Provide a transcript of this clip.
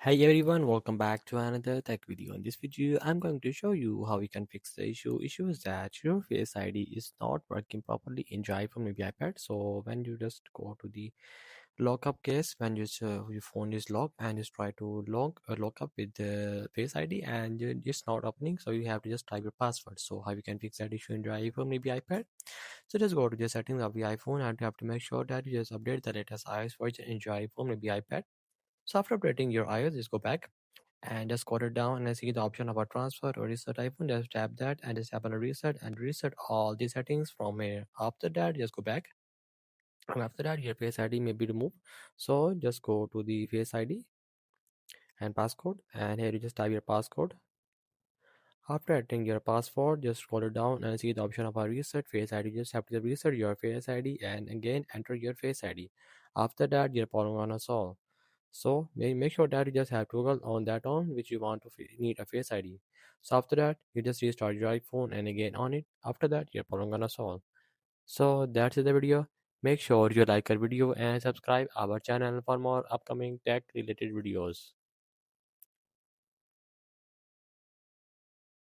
Hey everyone, welcome back to another tech video. In this video, I'm going to show you how you can fix the issue. Issue is that your Face ID is not working properly in your iPhone, maybe iPad. So when you just go to the lockup case, when your phone is locked and just try to lock up with the Face ID and it's not opening, so you have to just type your password. So how you can fix that issue in your iPhone, maybe iPad? So just go to the settings of the iPhone and you have to make sure that you just update the latest iOS version in your iPhone, maybe iPad. So after updating your iOS, just go back and just scroll it down and see the option about transfer or reset iPhone. Just tap that and just tap on a reset and reset all the settings from here. After that, just go back. And after that, your Face ID may be removed. So just go to the Face ID and passcode. And here you just type your passcode. After entering your password, just scroll it down and see the option of a reset Face ID. Just have to reset your Face ID and again enter your Face ID. After that, your problem gonna solve. So make sure that you just have toggle on that on which you want to need a Face ID. So after that, you just restart your iPhone and again on it. After that, your problem gonna solve. So that's it the video. Make sure you like our video and subscribe our channel for more upcoming tech related videos.